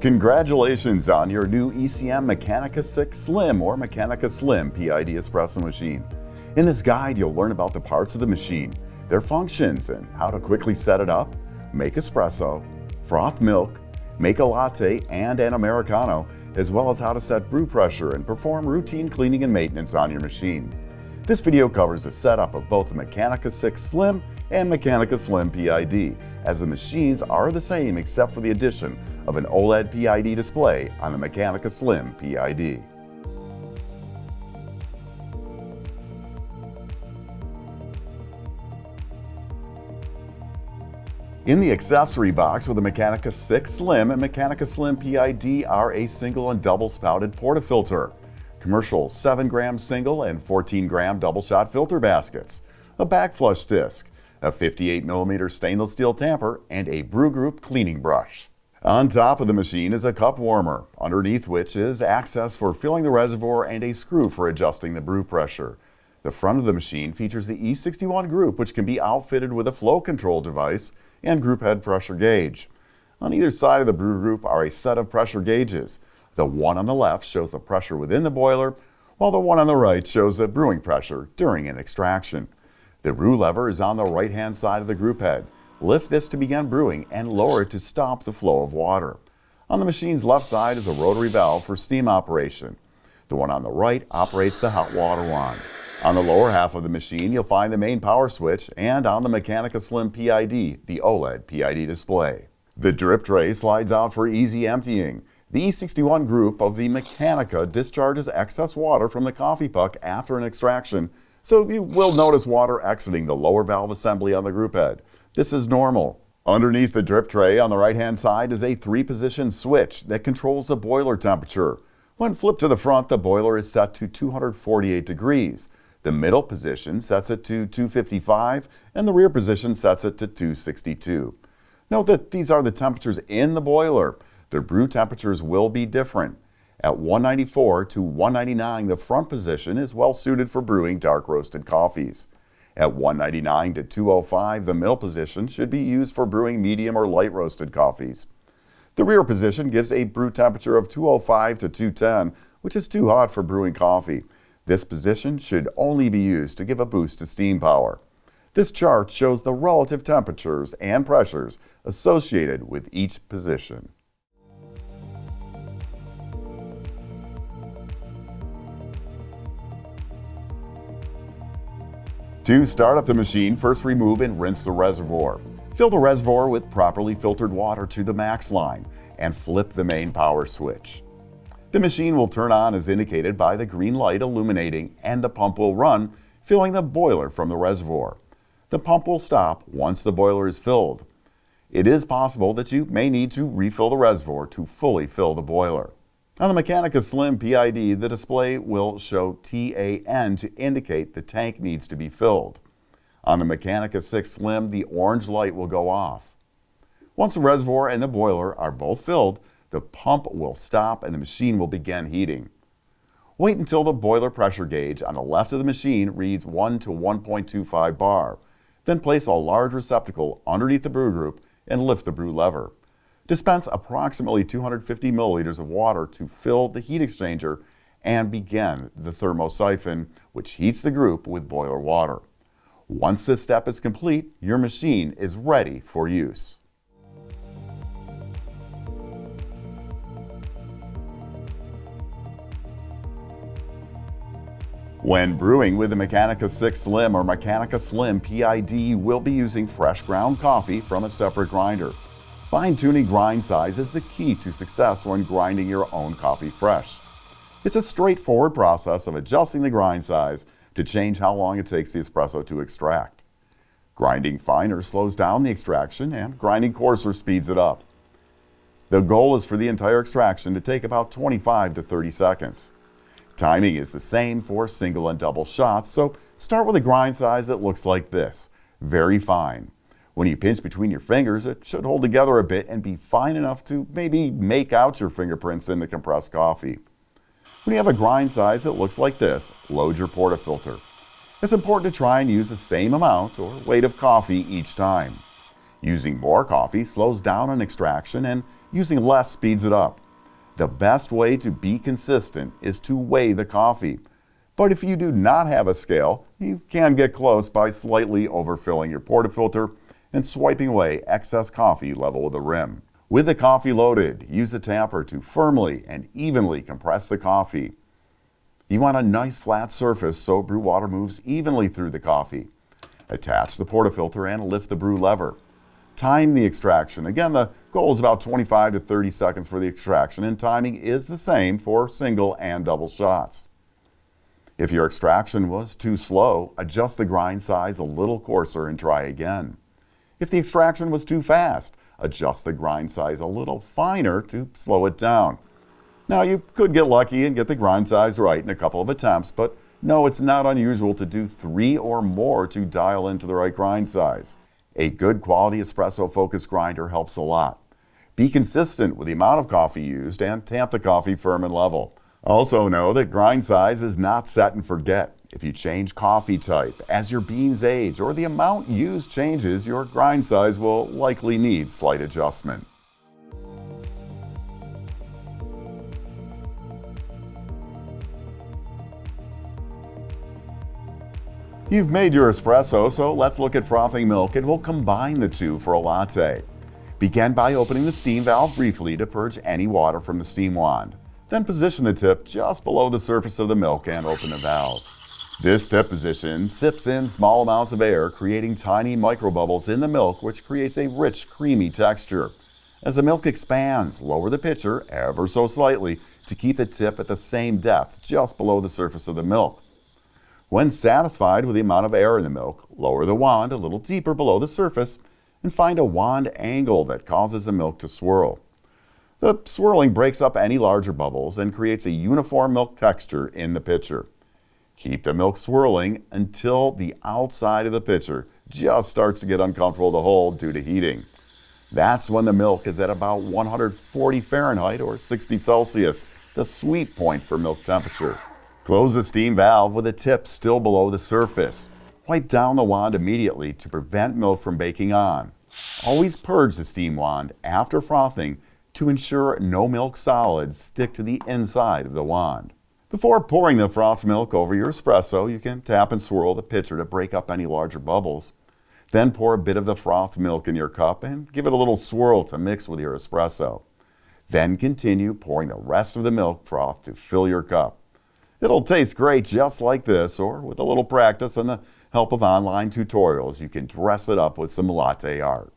Congratulations on your new ECM Mechanika VI Slim or Mechanika Slim PID espresso machine. In this guide, you'll learn about the parts of the machine, their functions, and how to quickly set it up, make espresso, froth milk, make a latte and an Americano, as well as how to set brew pressure and perform routine cleaning and maintenance on your machine. This video covers the setup of both the Mechanika VI Slim and Mechanika Slim PID, as the machines are the same except for the addition of an OLED PID display on the Mechanika Slim PID. In the accessory box with the Mechanika VI Slim and Mechanika Slim PID are a single and double spouted portafilter, commercial 7-gram single and 14-gram double shot filter baskets, a backflush disc, a 58mm stainless steel tamper, and a brew group cleaning brush. On top of the machine is a cup warmer, underneath which is access for filling the reservoir and a screw for adjusting the brew pressure. The front of the machine features the E61 group, which can be outfitted with a flow control device and group head pressure gauge. On either side of the brew group are a set of pressure gauges. The one on the left shows the pressure within the boiler, while the one on the right shows the brewing pressure during an extraction. The brew lever is on the right-hand side of the group head. Lift this to begin brewing and lower it to stop the flow of water. On the machine's left side is a rotary valve for steam operation. The one on the right operates the hot water wand. On the lower half of the machine, you'll find the main power switch, and on the Mechanika Slim PID, the OLED PID display. The drip tray slides out for easy emptying. The E61 group of the Mechanika discharges excess water from the coffee puck after an extraction, so you will notice water exiting the lower valve assembly on the group head. This is normal. Underneath the drip tray on the right-hand side is a 3-position switch that controls the boiler temperature. When flipped to the front, the boiler is set to 248 degrees. The middle position sets it to 255, and the rear position sets it to 262. Note that these are the temperatures in the boiler. The brew temperatures will be different. At 194 to 199, the front position is well suited for brewing dark roasted coffees. At 199 to 205, the middle position should be used for brewing medium or light roasted coffees. The rear position gives a brew temperature of 205 to 210, which is too hot for brewing coffee. This position should only be used to give a boost to steam power. This chart shows the relative temperatures and pressures associated with each position. To start up the machine, first remove and rinse the reservoir. Fill the reservoir with properly filtered water to the max line and flip the main power switch. The machine will turn on as indicated by the green light illuminating, and the pump will run, filling the boiler from the reservoir. The pump will stop once the boiler is filled. It is possible that you may need to refill the reservoir to fully fill the boiler. On the Mechanika Slim PID, the display will show TAN to indicate the tank needs to be filled. On the Mechanika VI Slim, the orange light will go off. Once the reservoir and the boiler are both filled, the pump will stop and the machine will begin heating. Wait until the boiler pressure gauge on the left of the machine reads 1 to 1.25 bar. Then place a large receptacle underneath the brew group and lift the brew lever. Dispense approximately 250 milliliters of water to fill the heat exchanger and begin the thermosiphon, which heats the group with boiler water. Once this step is complete, your machine is ready for use. When brewing with the Mechanika VI Slim or Mechanika Slim PID, you will be using fresh ground coffee from a separate grinder. Fine-tuning grind size is the key to success when grinding your own coffee fresh. It's a straightforward process of adjusting the grind size to change how long it takes the espresso to extract. Grinding finer slows down the extraction, and grinding coarser speeds it up. The goal is for the entire extraction to take about 25 to 30 seconds. Timing is the same for single and double shots, so start with a grind size that looks like this, very fine. When you pinch between your fingers, it should hold together a bit and be fine enough to maybe make out your fingerprints in the compressed coffee. When you have a grind size that looks like this, load your portafilter. It's important to try and use the same amount or weight of coffee each time. Using more coffee slows down an extraction and Using less speeds it up. The best way to be consistent is to weigh the coffee. But if you do not have a scale, you can get close by slightly overfilling your portafilter and swiping away excess coffee level with the rim. With the coffee loaded, use the tamper to firmly and evenly compress the coffee. You want a nice flat surface so brew water moves evenly through the coffee. Attach the portafilter and lift the brew lever. Time the extraction. Again, the goal is about 25 to 30 seconds for the extraction, and timing is the same for single and double shots. If your extraction was too slow, adjust the grind size a little coarser and try again. If the extraction was too fast, adjust the grind size a little finer to slow it down. Now, you could get lucky and get the grind size right in a couple of attempts, but no, it's not unusual to do 3 or more to dial into the right grind size. A good quality espresso focus grinder helps a lot. Be consistent with the amount of coffee used and tamp the coffee firm and level. Also know that grind size is not set and forget. If you change coffee type, as your beans age, or the amount used changes, your grind size will likely need slight adjustment. You've made your espresso, so let's look at frothing milk and we'll combine the two for a latte. Begin by opening the steam valve briefly to purge any water from the steam wand. Then position the tip just below the surface of the milk and open the valve. This tip position sips in small amounts of air, creating tiny microbubbles in the milk, which creates a rich, creamy texture. As the milk expands, lower the pitcher ever so slightly to keep the tip at the same depth, just below the surface of the milk. When satisfied with the amount of air in the milk, lower the wand a little deeper below the surface and find a wand angle that causes the milk to swirl. The swirling breaks up any larger bubbles and creates a uniform milk texture in the pitcher. Keep the milk swirling until the outside of the pitcher just starts to get uncomfortable to hold due to heating. That's when the milk is at about 140 Fahrenheit or 60 Celsius, the sweet point for milk temperature. Close the steam valve with the tip still below the surface. Wipe down the wand immediately to prevent milk from baking on. Always purge the steam wand after frothing to ensure no milk solids stick to the inside of the wand. Before pouring the frothed milk over your espresso, you can tap and swirl the pitcher to break up any larger bubbles. Then pour a bit of the frothed milk in your cup and give it a little swirl to mix with your espresso. Then continue pouring the rest of the milk froth to fill your cup. It'll taste great just like this, or with a little practice and the help of online tutorials, you can dress it up with some latte art.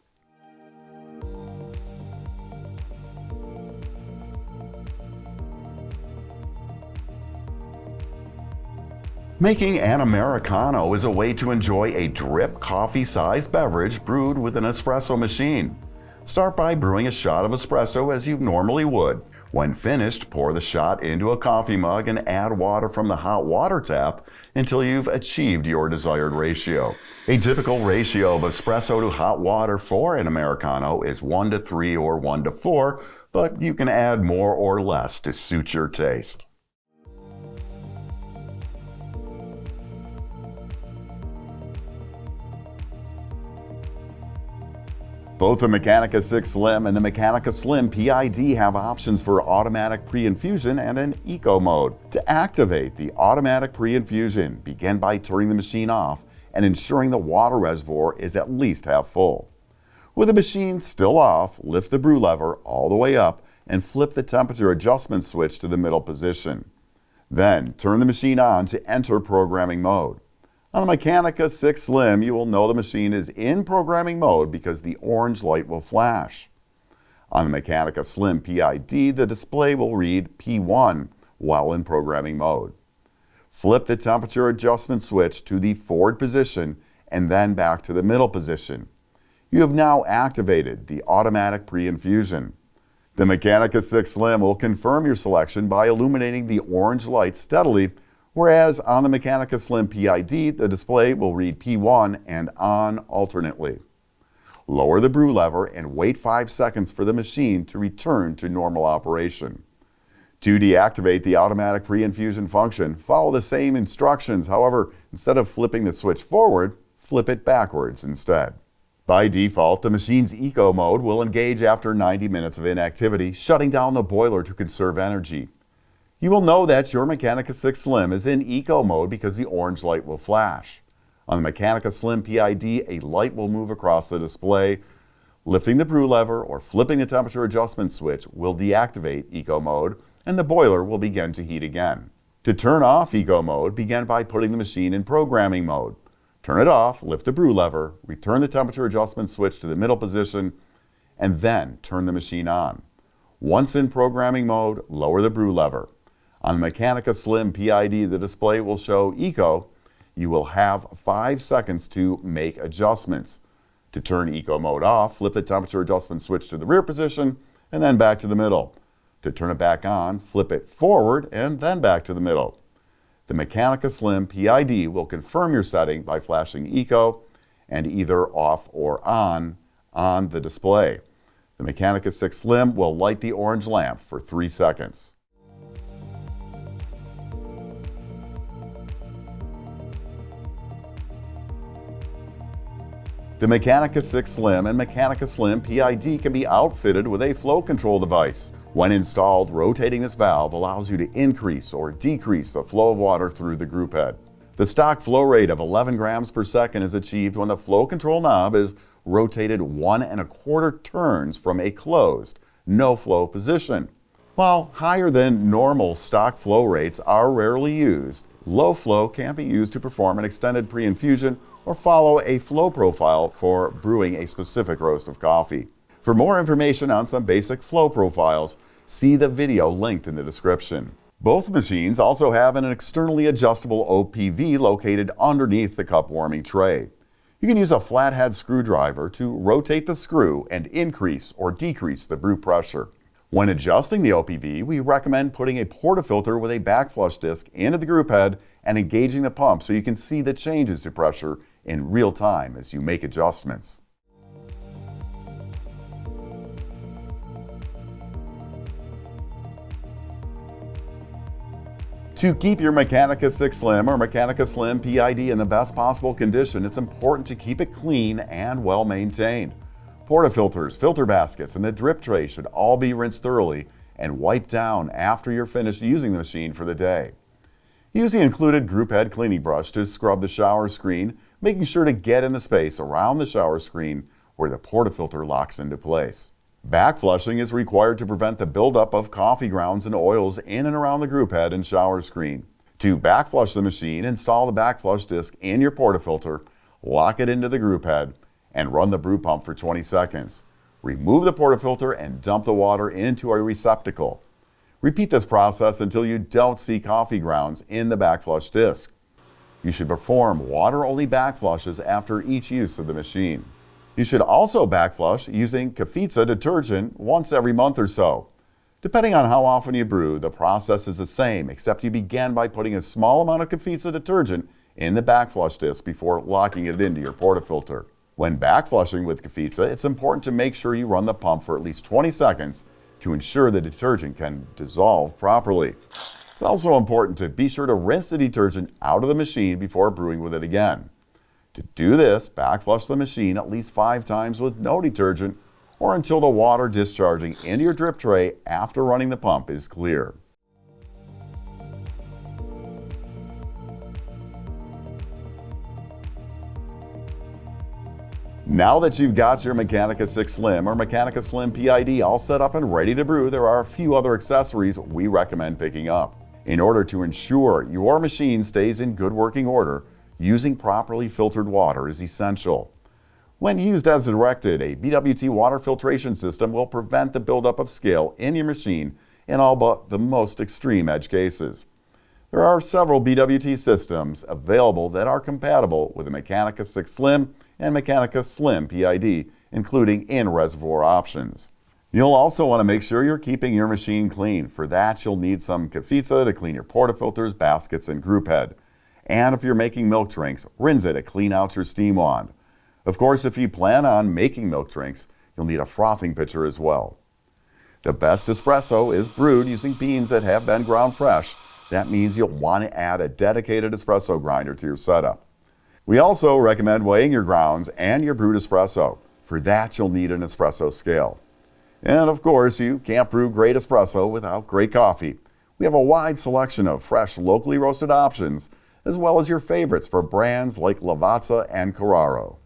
Making an Americano is a way to enjoy a drip coffee-sized beverage brewed with an espresso machine. Start by brewing a shot of espresso as you normally would. When finished, pour the shot into a coffee mug and add water from the hot water tap until you've achieved your desired ratio. A typical ratio of espresso to hot water for an Americano is 1:3 or 1:4, but you can add more or less to suit your taste. Both the Mechanika VI Slim and the Mechanika Slim PID have options for automatic pre-infusion and an eco mode. To activate the automatic pre-infusion, begin by turning the machine off and ensuring the water reservoir is at least half full. With the machine still off, lift the brew lever all the way up and flip the temperature adjustment switch to the middle position. Then turn the machine on to enter programming mode. On the Mechanika VI Slim, you will know the machine is in programming mode because the orange light will flash. On the Mechanika Slim PID, the display will read P1 while in programming mode. Flip the temperature adjustment switch to the forward position and then back to the middle position. You have now activated the automatic pre-infusion. The Mechanika VI Slim will confirm your selection by illuminating the orange light steadily, whereas on the Mechanika Slim PID, the display will read P1 and on alternately. Lower the brew lever and wait 5 seconds for the machine to return to normal operation. To deactivate the automatic pre-infusion function, follow the same instructions. However, instead of flipping the switch forward, flip it backwards instead. By default, the machine's eco mode will engage after 90 minutes of inactivity, shutting down the boiler to conserve energy. You will know that your Mechanika VI Slim is in eco mode because the orange light will flash. On the Mechanika Slim PID, a light will move across the display. Lifting the brew lever or flipping the temperature adjustment switch will deactivate eco mode, and the boiler will begin to heat again. To turn off eco mode, begin by putting the machine in programming mode. Turn it off, lift the brew lever, return the temperature adjustment switch to the middle position, and then turn the machine on. Once in programming mode, lower the brew lever. On the Mechanika Slim PID, the display will show Eco. You will have 5 seconds to make adjustments. To turn Eco mode off, flip the temperature adjustment switch to the rear position and then back to the middle. To turn it back on, flip it forward and then back to the middle. The Mechanika Slim PID will confirm your setting by flashing Eco and either off or on the display. The Mechanika VI Slim will light the orange lamp for 3 seconds. The Mechanika VI Slim and Mechanika Slim PID can be outfitted with a flow control device. When installed, rotating this valve allows you to increase or decrease the flow of water through the group head. The stock flow rate of 11 grams per second is achieved when the flow control knob is rotated 1 1/4 turns from a closed, no flow position. While higher than normal stock flow rates are rarely used, low flow can be used to perform an extended pre-infusion or follow a flow profile for brewing a specific roast of coffee. For more information on some basic flow profiles, see the video linked in the description. Both machines also have an externally adjustable OPV located underneath the cup warming tray. You can use a flathead screwdriver to rotate the screw and increase or decrease the brew pressure. When adjusting the OPV, we recommend putting a portafilter with a backflush disc into the group head and engaging the pump so you can see the changes to pressure in real time as you make adjustments. To keep your Mechanika VI Slim or Mechanika Slim PID in the best possible condition, it's important to keep it clean and well maintained. Portafilters, filter baskets, and the drip tray should all be rinsed thoroughly and wiped down after you're finished using the machine for the day. Use the included group head cleaning brush to scrub the shower screen, making sure to get in the space around the shower screen where the portafilter locks into place. Backflushing is required to prevent the buildup of coffee grounds and oils in and around the group head and shower screen. To backflush the machine, install the backflush disc in your portafilter, lock it into the group head, and run the brew pump for 20 seconds. Remove the portafilter and dump the water into a receptacle. Repeat this process until you don't see coffee grounds in the backflush disc. You should perform water-only backflushes after each use of the machine. You should also backflush using Kefitsa detergent once every month or so. Depending on how often you brew, the process is the same, except you begin by putting a small amount of Kefitsa detergent in the backflush disc before locking it into your portafilter. When backflushing with Kefitsa, it's important to make sure you run the pump for at least 20 seconds to ensure the detergent can dissolve properly. It's also important to be sure to rinse the detergent out of the machine before brewing with it again. To do this, backflush the machine at least 5 times with no detergent or until the water discharging into your drip tray after running the pump is clear. Now that you've got your Mechanika VI Slim or Mechanika Slim PID all set up and ready to brew, there are a few other accessories we recommend picking up. In order to ensure your machine stays in good working order, using properly filtered water is essential. When used as directed, a BWT water filtration system will prevent the buildup of scale in your machine in all but the most extreme edge cases. There are several BWT systems available that are compatible with the Mechanika VI Slim and Mechanika Slim PID, including in-reservoir options. You'll also want to make sure you're keeping your machine clean. For that, you'll need some Kefitsa to clean your portafilters, baskets, and group head. And if you're making milk drinks, rinse it to clean out your steam wand. Of course, if you plan on making milk drinks, you'll need a frothing pitcher as well. The best espresso is brewed using beans that have been ground fresh. That means you'll want to add a dedicated espresso grinder to your setup. We also recommend weighing your grounds and your brewed espresso. For that, you'll need an espresso scale. And of course, you can't brew great espresso without great coffee. We have a wide selection of fresh, locally roasted options, as well as your favorites for brands like Lavazza and Carraro.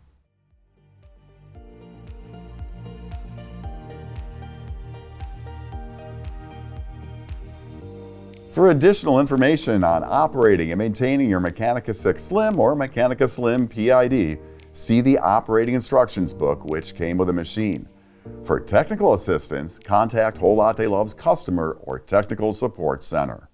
For additional information on operating and maintaining your Mechanika VI Slim or Mechanika Slim PID, see the operating instructions book, which came with a machine. For technical assistance, contact Whole Latte Love's customer or technical support center.